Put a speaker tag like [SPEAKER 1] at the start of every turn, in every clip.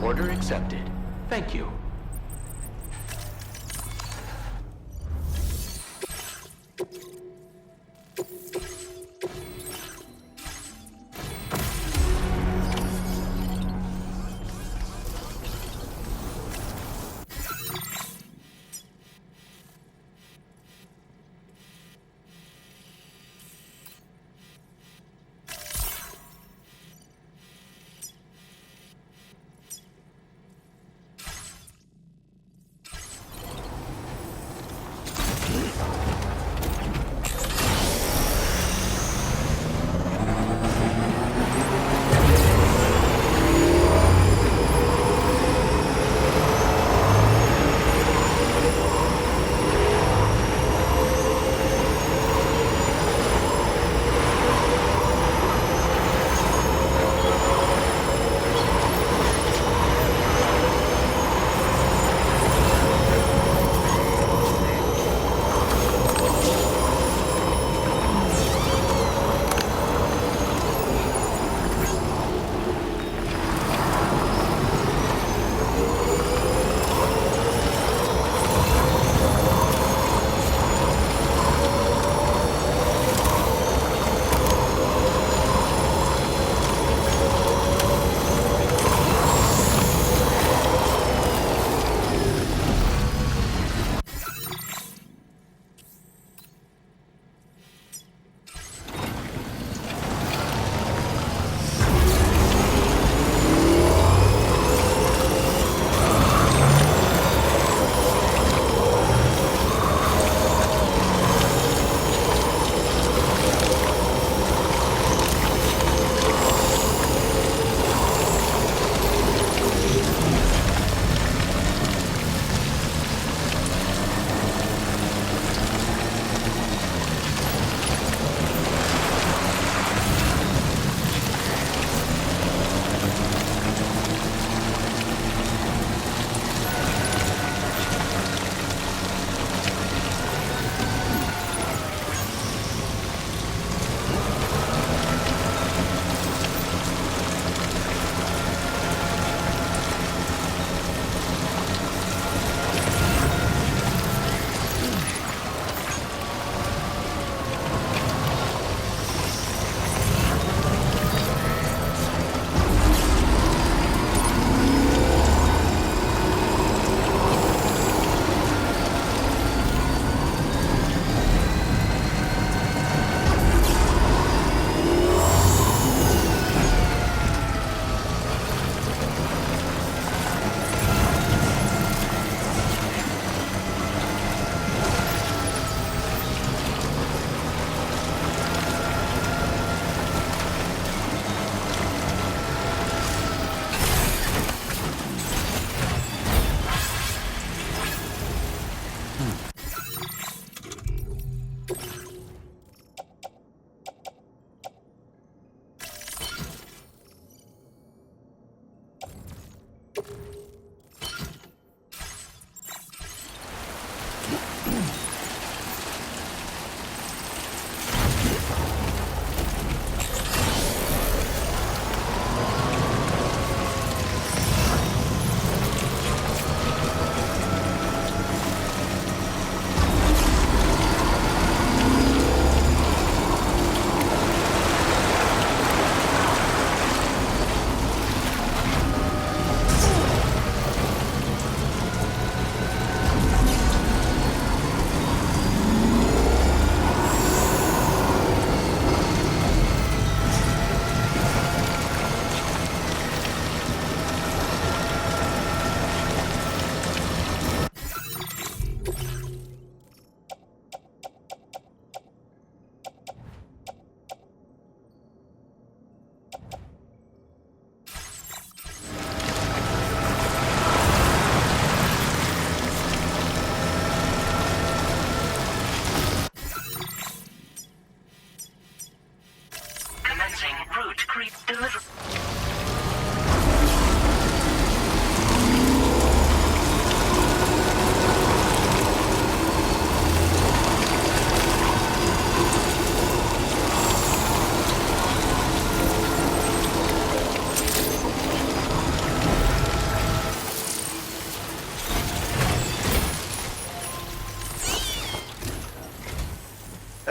[SPEAKER 1] Order accepted. Thank you.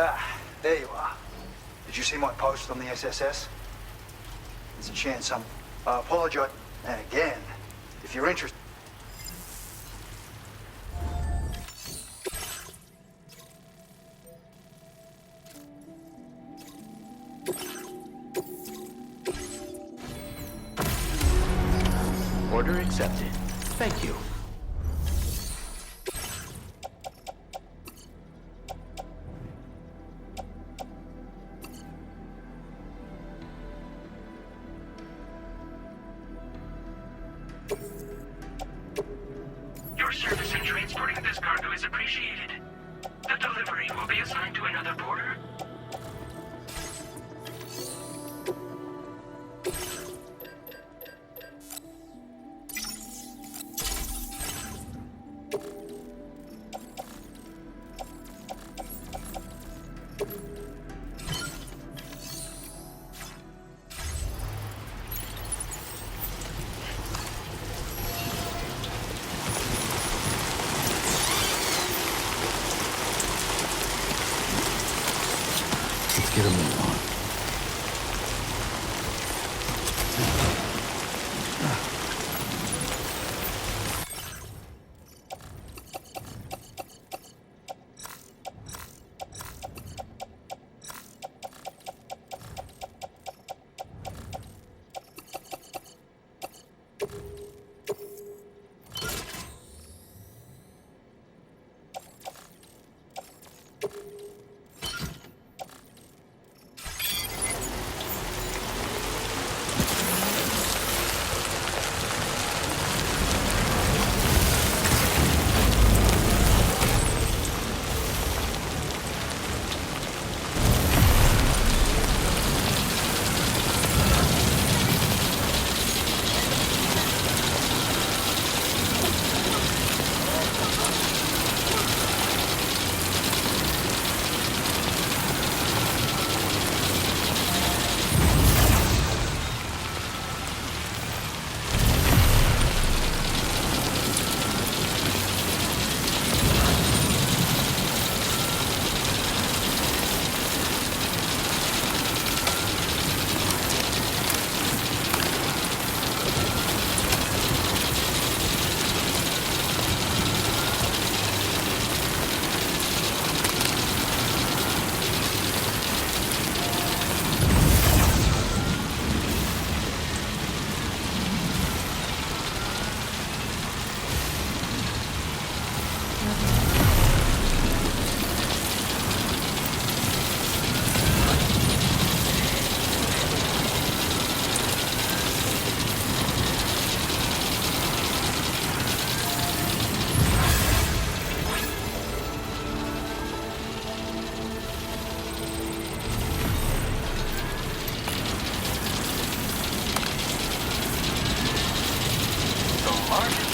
[SPEAKER 2] Ah, there you are. Did you see my post on the SSS? There's a chance I apologize. And again, if you're interested...
[SPEAKER 1] Order accepted. Thank you.
[SPEAKER 3] Your service in transporting this cargo is appreciated. The delivery will be assigned to another porter.
[SPEAKER 4] Let's get a move on.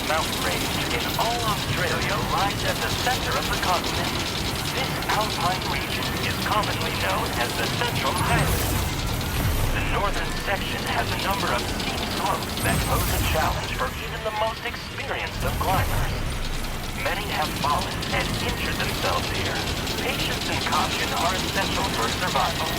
[SPEAKER 3] Mountain range in all Australia lies at the center of the continent. This alpine region is commonly known as the Central Highlands. The northern section has a number of steep slopes that pose a challenge for even the most experienced of climbers. Many have fallen and injured themselves here. Patience and caution are essential for survival.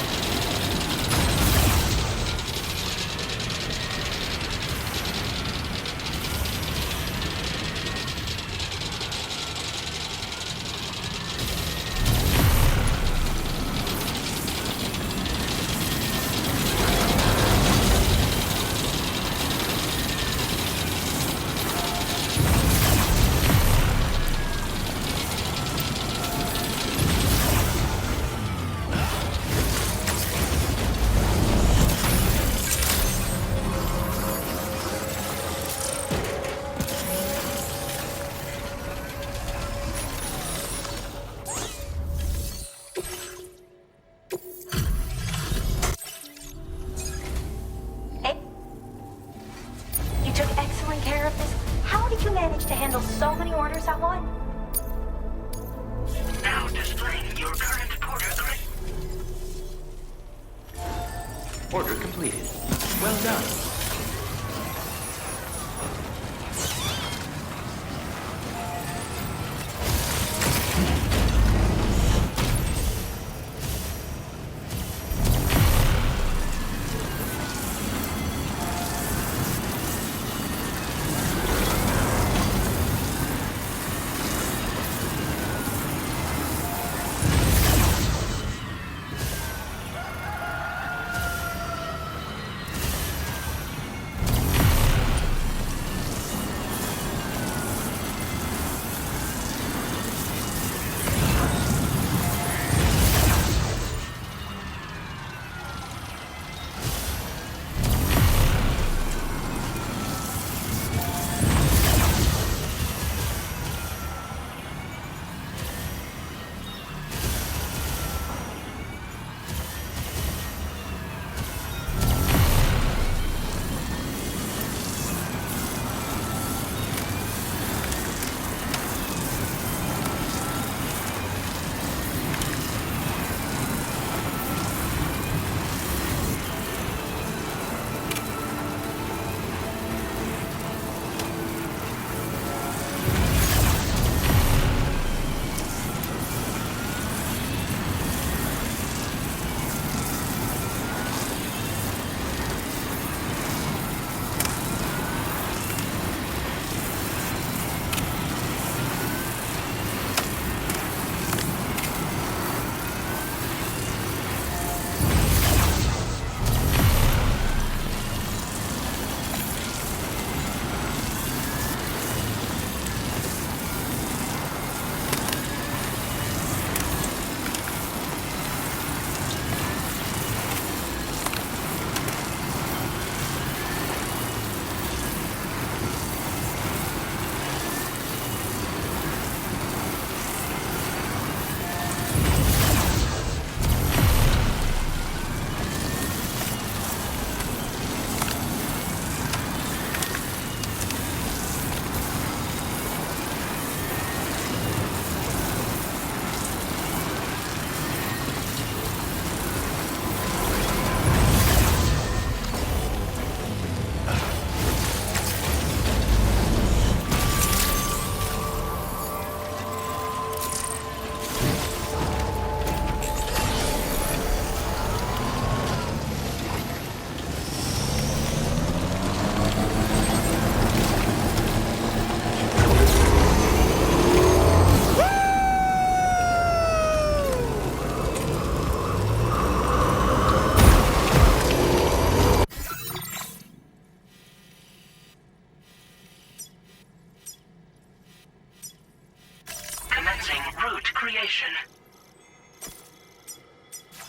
[SPEAKER 5] To handle so many orders at once?
[SPEAKER 3] Now displaying your current order grid.
[SPEAKER 1] Order completed. Well done.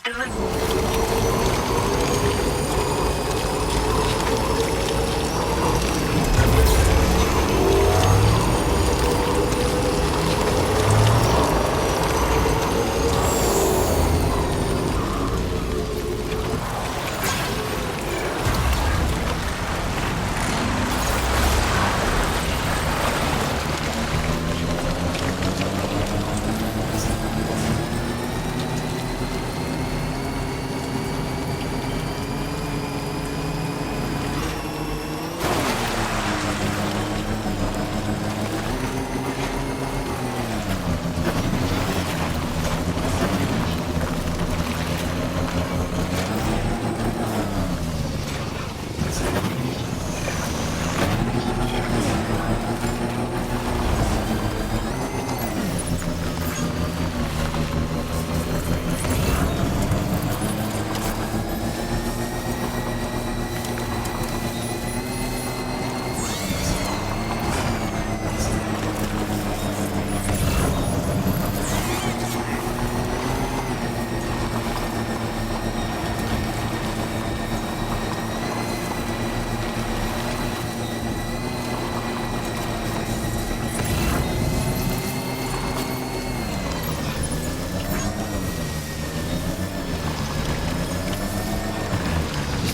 [SPEAKER 4] Just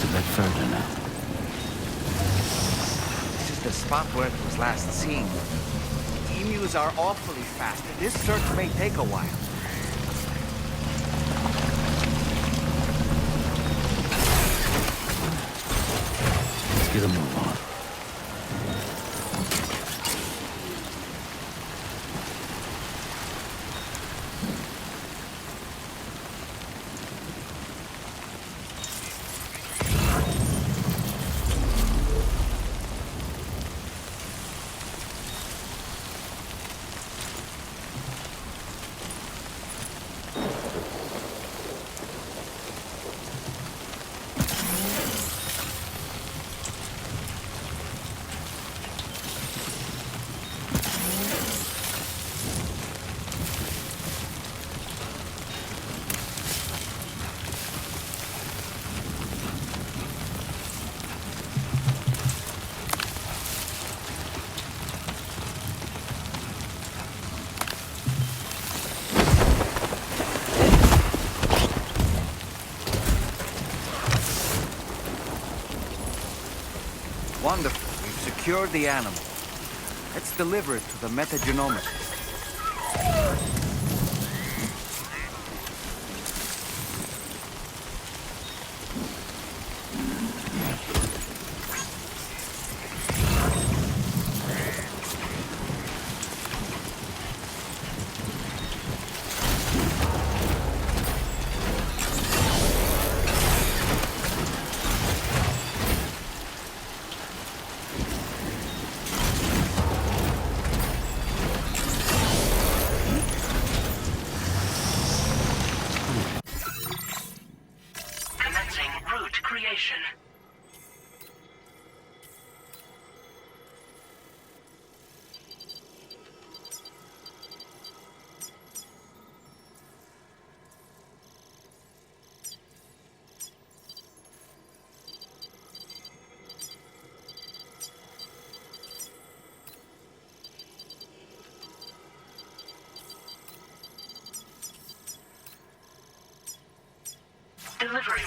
[SPEAKER 4] a bit further now.
[SPEAKER 6] This is the spot where it was last seen. Emus are awfully fast, and this search may take a while.
[SPEAKER 4] Let's get a move on.
[SPEAKER 6] Wonderful. We've secured the animal. Let's deliver it to the metagenomist.
[SPEAKER 3] Commencing route creation. Delivery.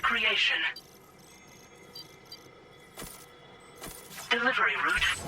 [SPEAKER 3] creation. Delivery route.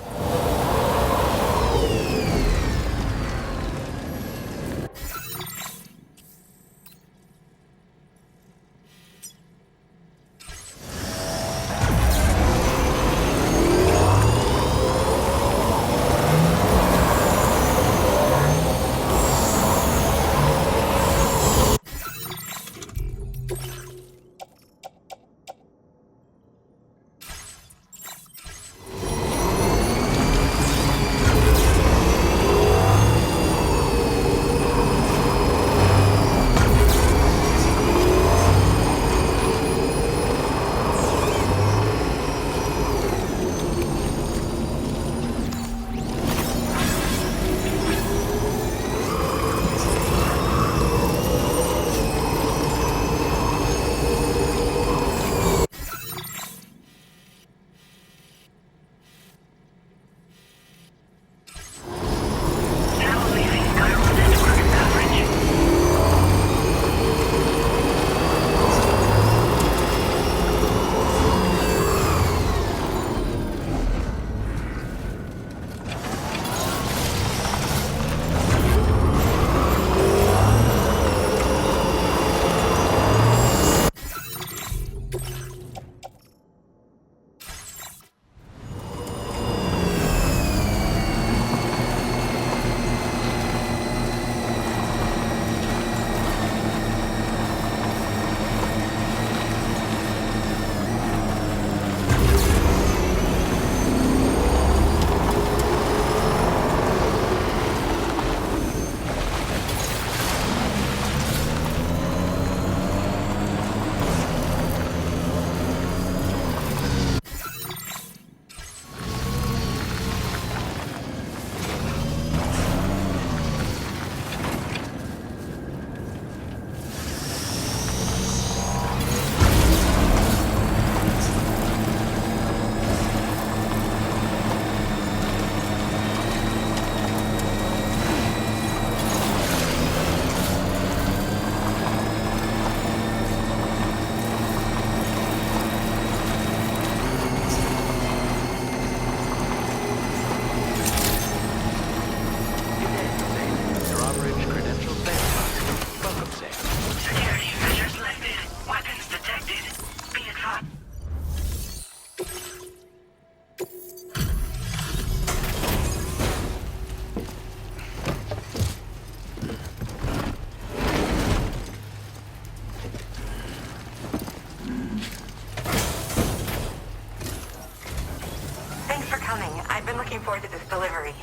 [SPEAKER 5] I've been looking forward to this delivery.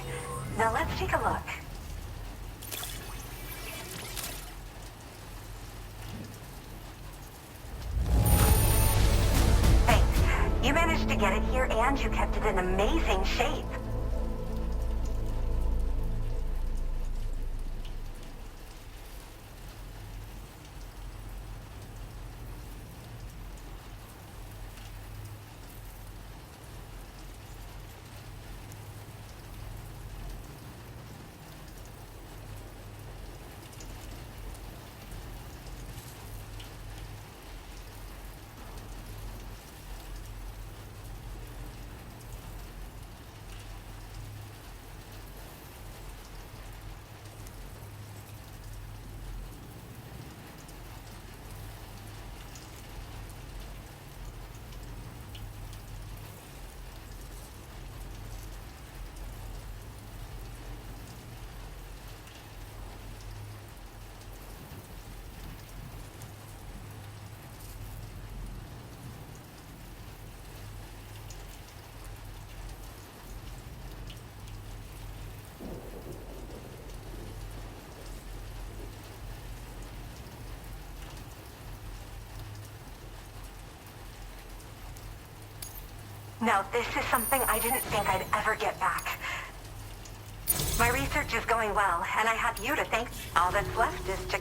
[SPEAKER 5] Now let's take a look. Thanks. You managed to get it here and you kept it in amazing shape. Now, this is something I didn't think I'd ever get back. My research is going well, and I have you to thank. All that's left is to...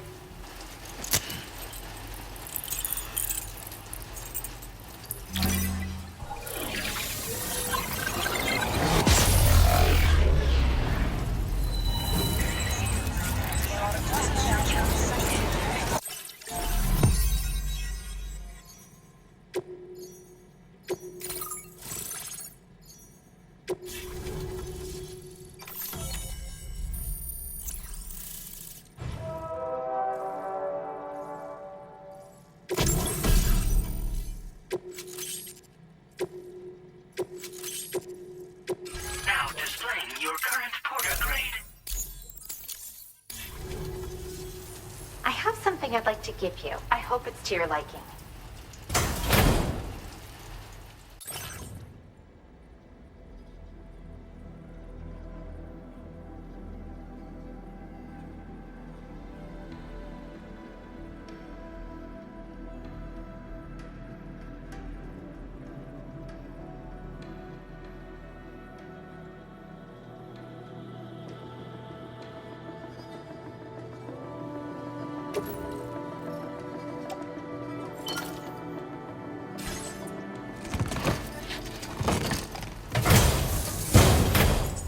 [SPEAKER 5] give you. I hope it's to your liking.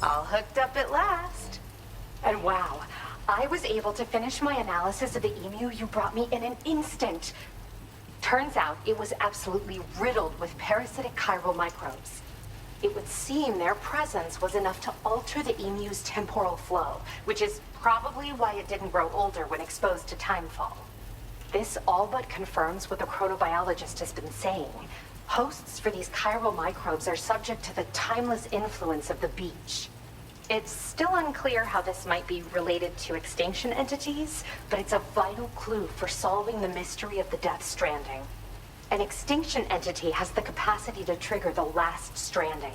[SPEAKER 5] All hooked up at last. And wow, I was able to finish my analysis of the emu you brought me in an instant. Turns out it was absolutely riddled with parasitic chiral microbes. It would seem their presence was enough to alter the emu's temporal flow, which is probably why it didn't grow older when exposed to timefall. This all but confirms what the chronobiologist has been saying. Hosts for these chiral microbes are subject to the timeless influence of the beach. It's still unclear how this might be related to extinction entities, but it's a vital clue for solving the mystery of the Death Stranding. An extinction entity has the capacity to trigger the last stranding.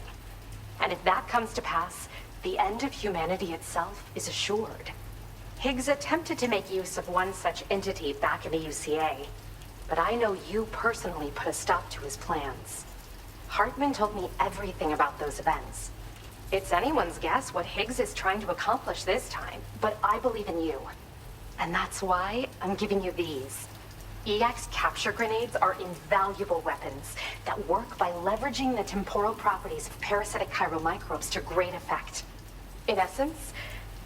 [SPEAKER 5] And if that comes to pass, the end of humanity itself is assured. Higgs attempted to make use of one such entity back in the UCA, but I know you personally put a stop to his plans. Hartman told me everything about those events. It's anyone's guess what Higgs is trying to accomplish this time, but I believe in you. And that's why I'm giving you these. EX capture grenades are invaluable weapons that work by leveraging the temporal properties of parasitic chiral microbes to great effect. In essence,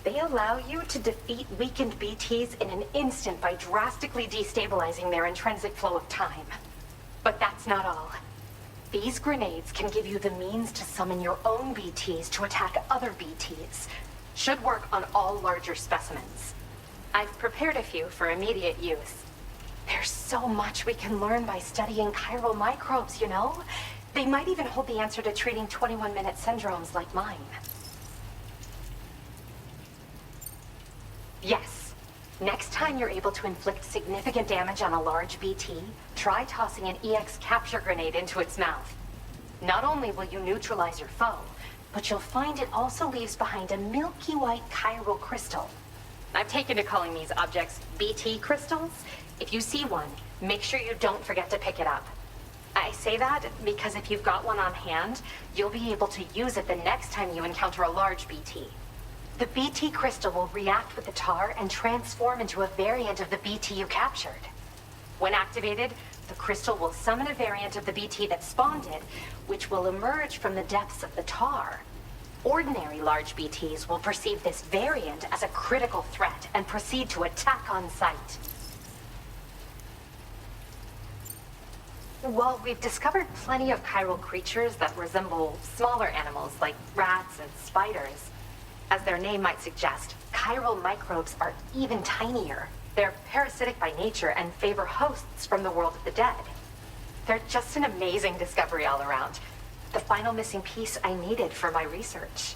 [SPEAKER 5] they allow you to defeat weakened BTs in an instant by drastically destabilizing their intrinsic flow of time. But that's not all. These grenades can give you the means to summon your own BTs to attack other BTs. Should work on all larger specimens. I've prepared a few for immediate use. There's so much we can learn by studying chiral microbes, you know? They might even hold the answer to treating 21-minute syndromes like mine. Yes. Next time you're able to inflict significant damage on a large BT, try tossing an EX capture grenade into its mouth. Not only will you neutralize your foe, but you'll find it also leaves behind a milky white chiral crystal. I've taken to calling these objects BT crystals. If you see one, make sure you don't forget to pick it up. I say that because if you've got one on hand, you'll be able to use it the next time you encounter a large BT. The BT crystal will react with the tar and transform into a variant of the BT you captured. When activated, the crystal will summon a variant of the BT that spawned it, which will emerge from the depths of the tar. Ordinary large BTs will perceive this variant as a critical threat and proceed to attack on sight. While we've discovered plenty of chiral creatures that resemble smaller animals like rats and spiders, as their name might suggest, chiral microbes are even tinier. They're parasitic by nature and favor hosts from the world of the dead. They're just an amazing discovery all around. The final missing piece I needed for my research.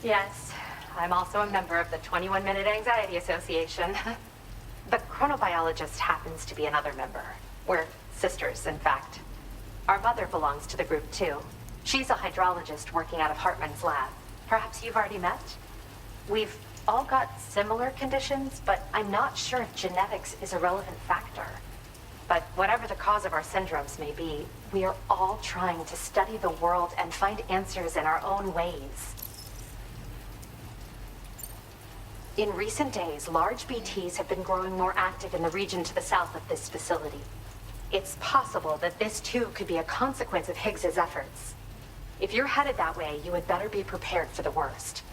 [SPEAKER 5] Yes, I'm also a member of the 21-Minute Anxiety Association. The chronobiologist happens to be another member. We're sisters, in fact. Our mother belongs to the group, too. She's a hydrologist working out of Hartman's lab. Perhaps you've already met? We've all got similar conditions, but I'm not sure if genetics is a relevant factor. But whatever the cause of our syndromes may be, we are all trying to study the world and find answers in our own ways. In recent days, large BTs have been growing more active in the region to the south of this facility. It's possible that this too could be a consequence of Higgs's efforts. If you're headed that way, you had better be prepared for the worst.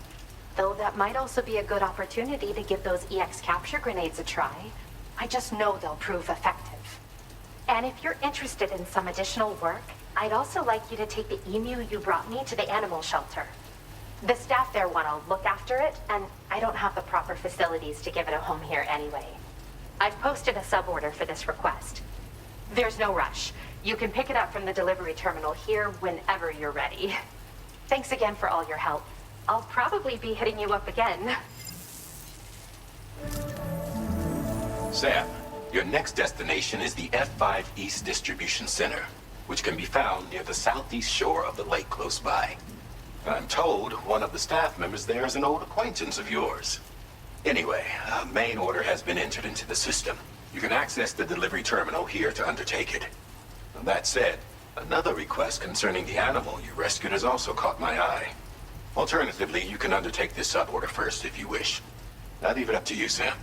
[SPEAKER 5] Though that might also be a good opportunity to give those EX capture grenades a try. I just know they'll prove effective. And if you're interested in some additional work, I'd also like you to take the emu you brought me to the animal shelter. The staff there want to look after it, and I don't have the proper facilities to give it a home here anyway. I've posted a sub-order for this request. There's no rush. You can pick it up from the delivery terminal here whenever you're ready. Thanks again for all your help. I'll probably be hitting you up again.
[SPEAKER 7] Sam, your next destination is the F5 East Distribution Center, which can be found near the southeast shore of the lake close by. I'm told one of the staff members there is an old acquaintance of yours. Anyway, a main order has been entered into the system. You can access the delivery terminal here to undertake it. That said, another request concerning the animal you rescued has also caught my eye. Alternatively, you can undertake this sub-order first if you wish. I leave it up to you, Sam.